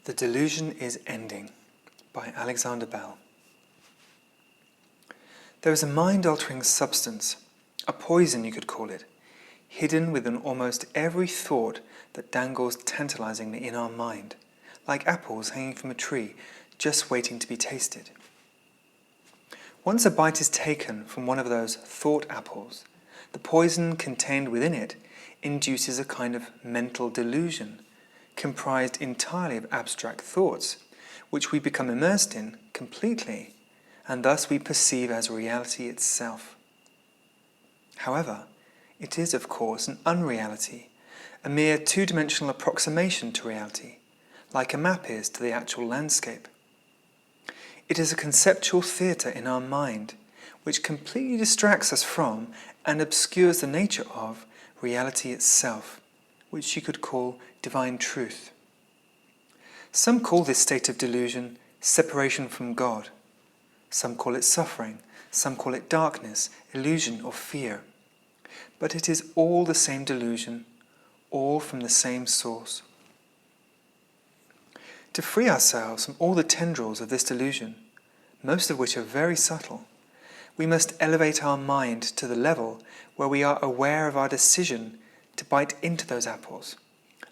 The Delusion is Ending by Alexander Bell. There is a mind-altering substance, a poison you could call it, hidden within almost every thought that dangles tantalizingly in our mind, like apples hanging from a tree, just waiting to be tasted. Once a bite is taken from one of those thought apples, the poison contained within it induces a kind of mental delusion, comprised entirely of abstract thoughts, which we become immersed in completely, and thus we perceive as reality itself. However, it is of course an unreality, a mere two-dimensional approximation to reality, like a map is to the actual landscape. It is a conceptual theatre in our mind, which completely distracts us from and obscures the nature of reality itself, which you could call divine truth. Some call this state of delusion separation from God. Some call it suffering, some call it darkness, illusion or fear. But it is all the same delusion, all from the same source. To free ourselves from all the tendrils of this delusion, most of which are very subtle, we must elevate our mind to the level where we are aware of our decision to bite into those apples,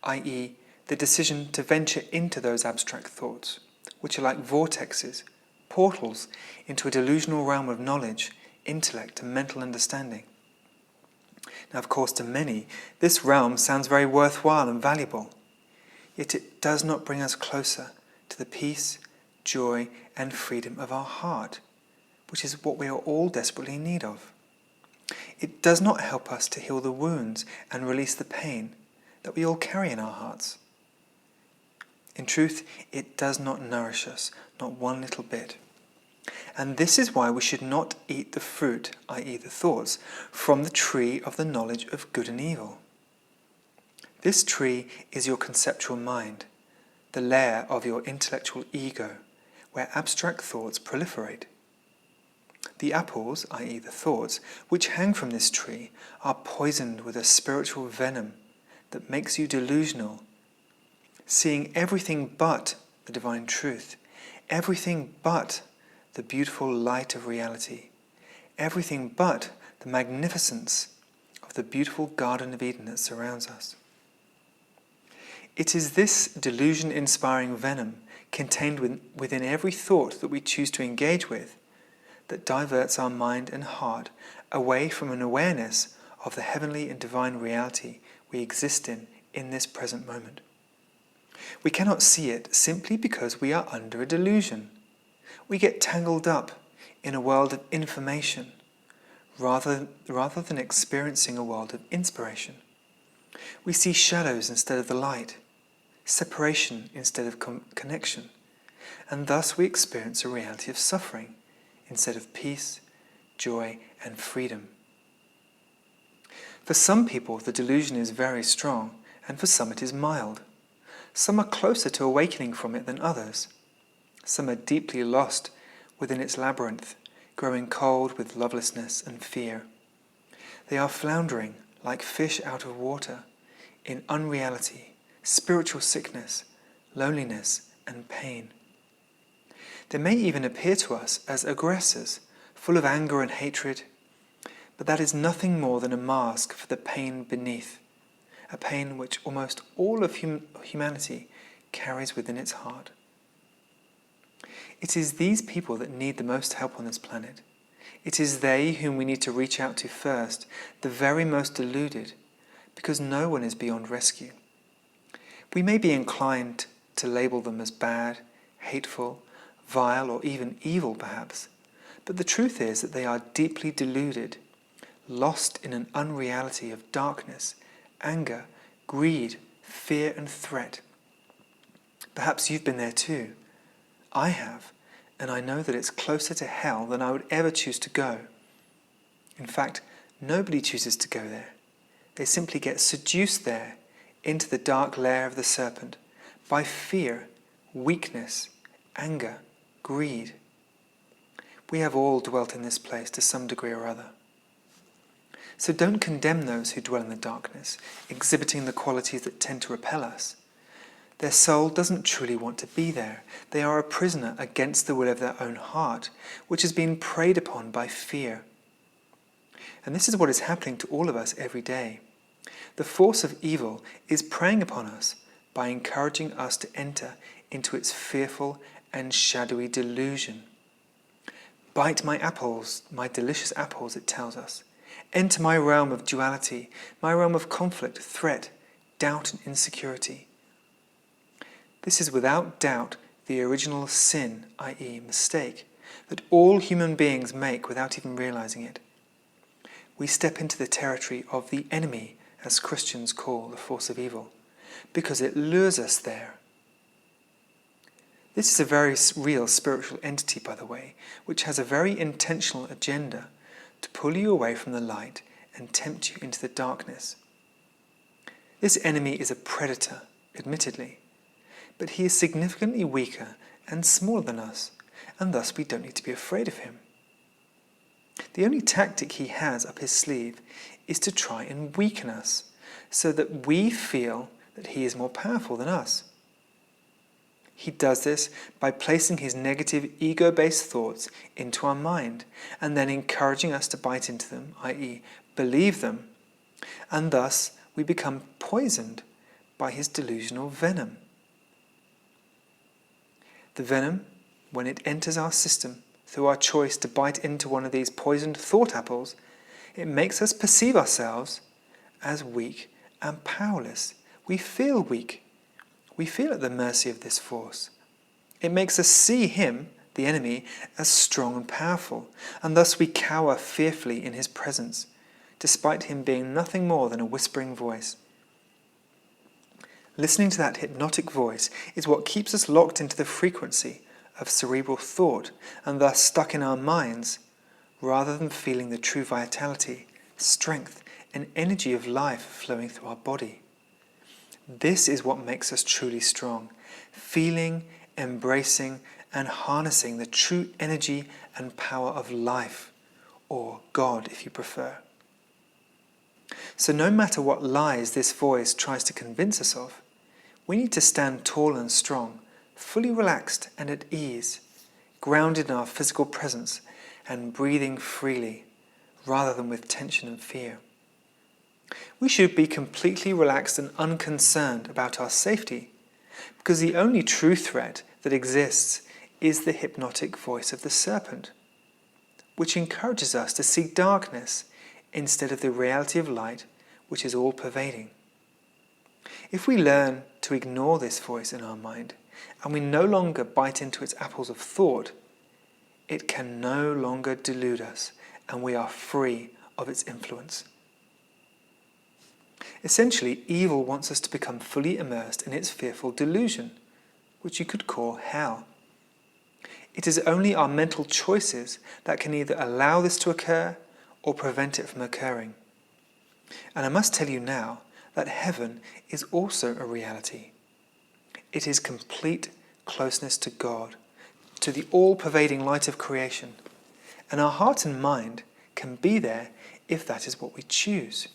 i.e., the decision to venture into those abstract thoughts, which are like vortexes, portals into a delusional realm of knowledge, intellect, and mental understanding. Now, of course, to many, this realm sounds very worthwhile and valuable, yet it does not bring us closer to the peace, joy, and freedom of our heart, which is what we are all desperately in need of. It does not help us to heal the wounds and release the pain that we all carry in our hearts. In truth, it does not nourish us, not one little bit. And this is why we should not eat the fruit, i.e. the thoughts, from the tree of the knowledge of good and evil. This tree is your conceptual mind, the lair of your intellectual ego, where abstract thoughts proliferate. The apples, i.e. the thoughts, which hang from this tree, are poisoned with a spiritual venom that makes you delusional, seeing everything but the divine truth, everything but the beautiful light of reality, everything but the magnificence of the beautiful Garden of Eden that surrounds us. It is this delusion-inspiring venom contained within every thought that we choose to engage with that diverts our mind and heart away from an awareness of the heavenly and divine reality we exist in this present moment. We cannot see it simply because we are under a delusion. We get tangled up in a world of information rather than experiencing a world of inspiration. We see shadows instead of the light, separation instead of connection, and thus we experience a reality of suffering instead of peace, joy, and freedom. For some people, the delusion is very strong, and for some it is mild. Some are closer to awakening from it than others. Some are deeply lost within its labyrinth, growing cold with lovelessness and fear. They are floundering like fish out of water in unreality, spiritual sickness, loneliness, and pain. They may even appear to us as aggressors, full of anger and hatred, but that is nothing more than a mask for the pain beneath, a pain which almost all of humanity carries within its heart. It is these people that need the most help on this planet. It is they whom we need to reach out to first, the very most deluded, because no one is beyond rescue. We may be inclined to label them as bad, hateful, vile, or even evil perhaps, but the truth is that they are deeply deluded, lost in an unreality of darkness, anger, greed, fear, and threat. Perhaps you've been there too. I have, and I know that it's closer to hell than I would ever choose to go. In fact, nobody chooses to go there. They simply get seduced there into the dark lair of the serpent by fear, weakness, anger, greed. We have all dwelt in this place to some degree or other. So don't condemn those who dwell in the darkness, exhibiting the qualities that tend to repel us. Their soul doesn't truly want to be there. They are a prisoner against the will of their own heart, which has been preyed upon by fear. And this is what is happening to all of us every day. The force of evil is preying upon us by encouraging us to enter into its fearful and shadowy delusion. Bite my apples, my delicious apples, it tells us. Enter my realm of duality, my realm of conflict, threat, doubt and insecurity. This is without doubt the original sin, i.e. mistake, that all human beings make without even realizing it. We step into the territory of the enemy, as Christians call the force of evil, because it lures us there. This is a very real spiritual entity, by the way, which has a very intentional agenda to pull you away from the light and tempt you into the darkness. This enemy is a predator, admittedly, but he is significantly weaker and smaller than us, and thus we don't need to be afraid of him. The only tactic he has up his sleeve is to try and weaken us, so that we feel that he is more powerful than us. He does this by placing his negative ego-based thoughts into our mind, and then encouraging us to bite into them, i.e. believe them, and thus we become poisoned by his delusional venom. The venom, when it enters our system through our choice to bite into one of these poisoned thought apples, it makes us perceive ourselves as weak and powerless. We feel weak. We feel at the mercy of this force. It makes us see him, the enemy, as strong and powerful, and thus we cower fearfully in his presence, despite him being nothing more than a whispering voice. Listening to that hypnotic voice is what keeps us locked into the frequency of cerebral thought and thus stuck in our minds, rather than feeling the true vitality, strength, and energy of life flowing through our body. This is what makes us truly strong, feeling, embracing, and harnessing the true energy and power of life, or God if you prefer. So no matter what lies this voice tries to convince us of, we need to stand tall and strong, fully relaxed and at ease, grounded in our physical presence and breathing freely, rather than with tension and fear. We should be completely relaxed and unconcerned about our safety, because the only true threat that exists is the hypnotic voice of the serpent, which encourages us to seek darkness instead of the reality of light, which is all-pervading. If we learn to ignore this voice in our mind, and we no longer bite into its apples of thought, it can no longer delude us, and we are free of its influence. Essentially, evil wants us to become fully immersed in its fearful delusion, which you could call hell. It is only our mental choices that can either allow this to occur or prevent it from occurring. And I must tell you now that heaven is also a reality. It is complete closeness to God, to the all-pervading light of creation, and our heart and mind can be there if that is what we choose.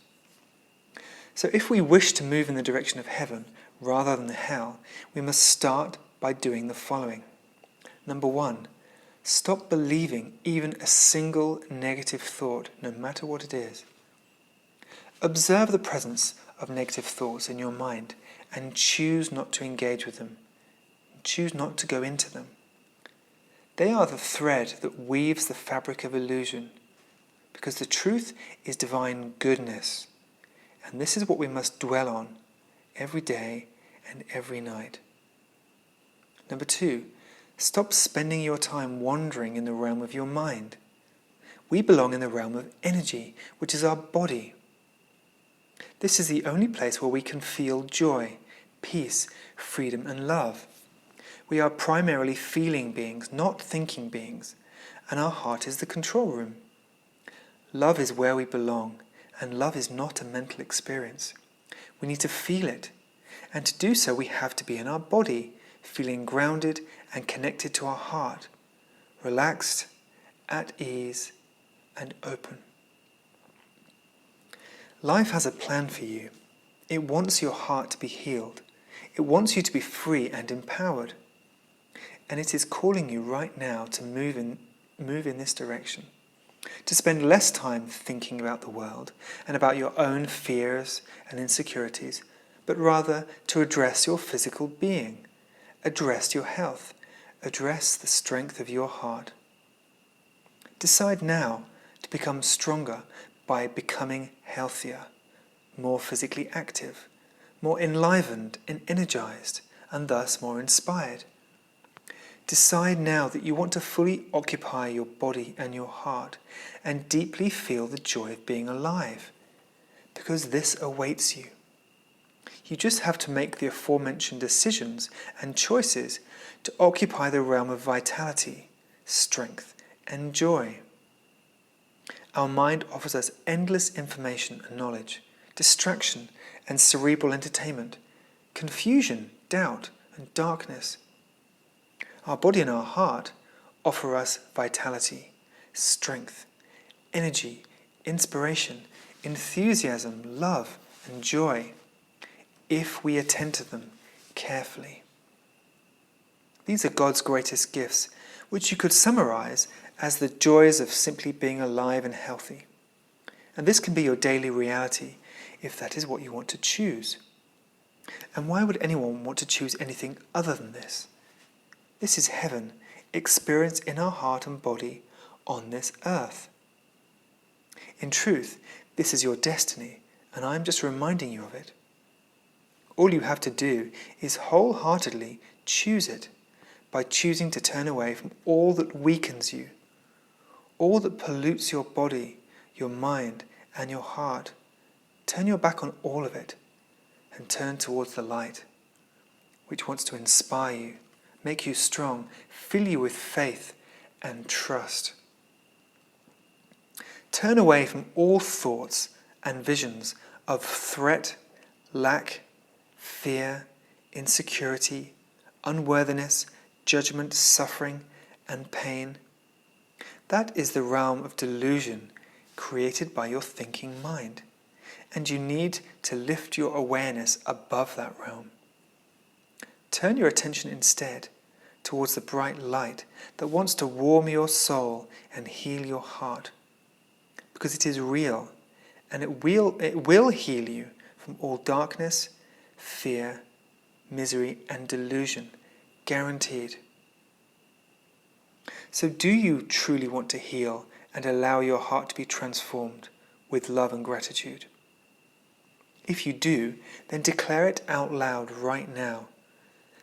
So if we wish to move in the direction of heaven rather than hell, we must start by doing the following. Number 1, stop believing even a single negative thought, no matter what it is. Observe the presence of negative thoughts in your mind and choose not to engage with them. Choose not to go into them. They are the thread that weaves the fabric of illusion, because the truth is divine goodness, and this is what we must dwell on every day and every night. Number 2, stop spending your time wandering in the realm of your mind. We belong in the realm of energy, which is our body. This is the only place where we can feel joy, peace, freedom, and love. We are primarily feeling beings, not thinking beings, and our heart is the control room. Love is where we belong, and love is not a mental experience. We need to feel it, and to do so we have to be in our body, feeling grounded and connected to our heart, relaxed, at ease, and open. Life has a plan for you. It wants your heart to be healed. It wants you to be free and empowered. And it is calling you right now to move in this direction. To spend less time thinking about the world and about your own fears and insecurities, but rather to address your physical being, address your health, address the strength of your heart. Decide now to become stronger by becoming healthier, more physically active, more enlivened and energized, and thus more inspired. Decide now that you want to fully occupy your body and your heart and deeply feel the joy of being alive, because this awaits you. You just have to make the aforementioned decisions and choices to occupy the realm of vitality, strength, and joy. Our mind offers us endless information and knowledge, distraction and cerebral entertainment, confusion, doubt, and darkness. Our body and our heart offer us vitality, strength, energy, inspiration, enthusiasm, love, and joy, if we attend to them carefully. These are God's greatest gifts, which you could summarize as the joys of simply being alive and healthy. And this can be your daily reality, if that is what you want to choose. And why would anyone want to choose anything other than this? This is heaven, experienced in our heart and body on this earth. In truth, this is your destiny, and I am just reminding you of it. All you have to do is wholeheartedly choose it by choosing to turn away from all that weakens you, all that pollutes your body, your mind, and your heart. Turn your back on all of it and turn towards the light, which wants to inspire you, make you strong, fill you with faith and trust. Turn away from all thoughts and visions of threat, lack, fear, insecurity, unworthiness, judgment, suffering, and pain. That is the realm of delusion created by your thinking mind, and you need to lift your awareness above that realm. Turn your attention instead towards the bright light that wants to warm your soul and heal your heart, because it is real, and it will heal you from all darkness, fear, misery, and delusion, guaranteed. So do you truly want to heal and allow your heart to be transformed with love and gratitude? If you do, then declare it out loud right now,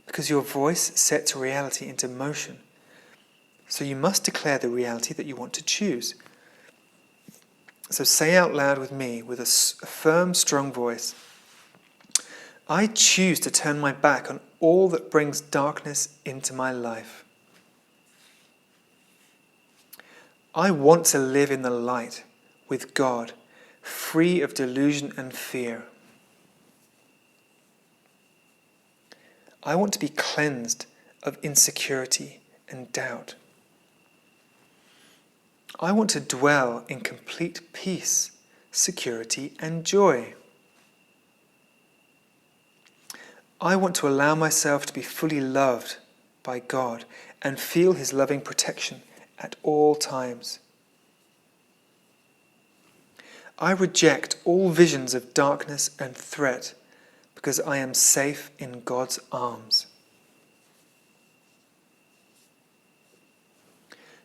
because your voice sets reality into motion. So you must declare the reality that you want to choose. So say out loud with me, with a firm, strong voice, I choose to turn my back on all that brings darkness into my life. I want to live in the light with God, free of delusion and fear. I want to be cleansed of insecurity and doubt. I want to dwell in complete peace, security, and joy. I want to allow myself to be fully loved by God and feel His loving protection at all times. I reject all visions of darkness and threat because I am safe in God's arms.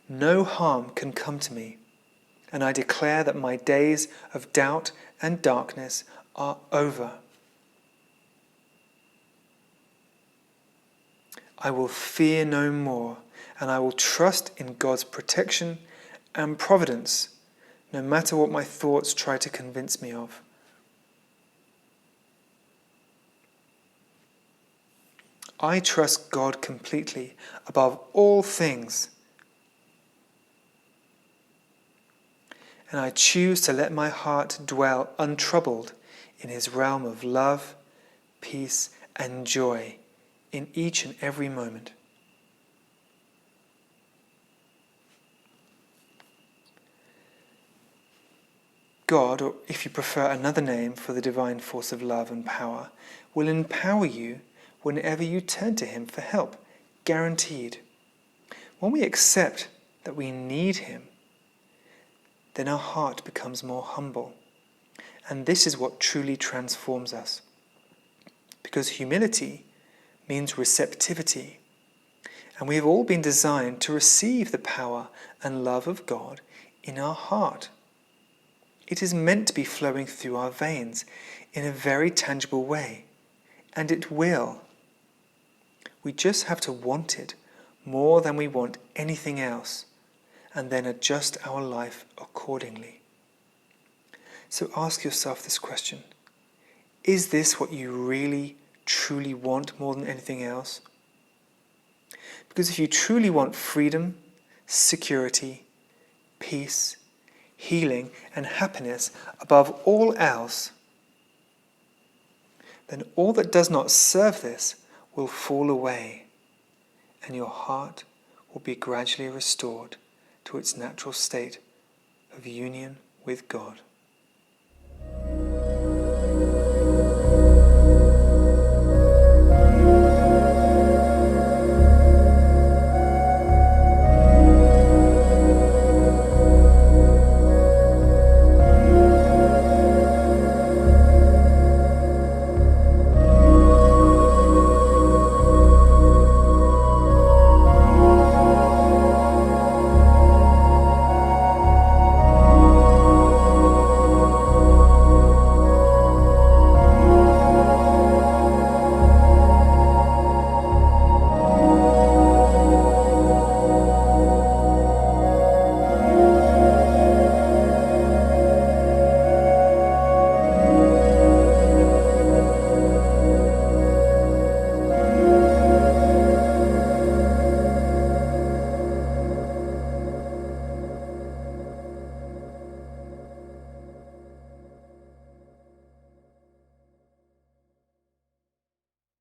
No harm can come to me, and I declare that my days of doubt and darkness are over. I will fear no more, and I will trust in God's protection and providence, no matter what my thoughts try to convince me of. I trust God completely above all things, and I choose to let my heart dwell untroubled in His realm of love, peace, and joy in each and every moment. God, or if you prefer another name for the divine force of love and power, will empower you whenever you turn to him for help, guaranteed. When we accept that we need him, then our heart becomes more humble. And this is what truly transforms us. Because humility means receptivity. And we have all been designed to receive the power and love of God in our heart. It is meant to be flowing through our veins in a very tangible way. And it will. We just have to want it more than we want anything else, and then adjust our life accordingly. So ask yourself this question: is this what you really, truly want more than anything else? Because if you truly want freedom, security, peace, healing, and happiness above all else, then all that does not serve this will fall away, and your heart will be gradually restored to its natural state of union with God.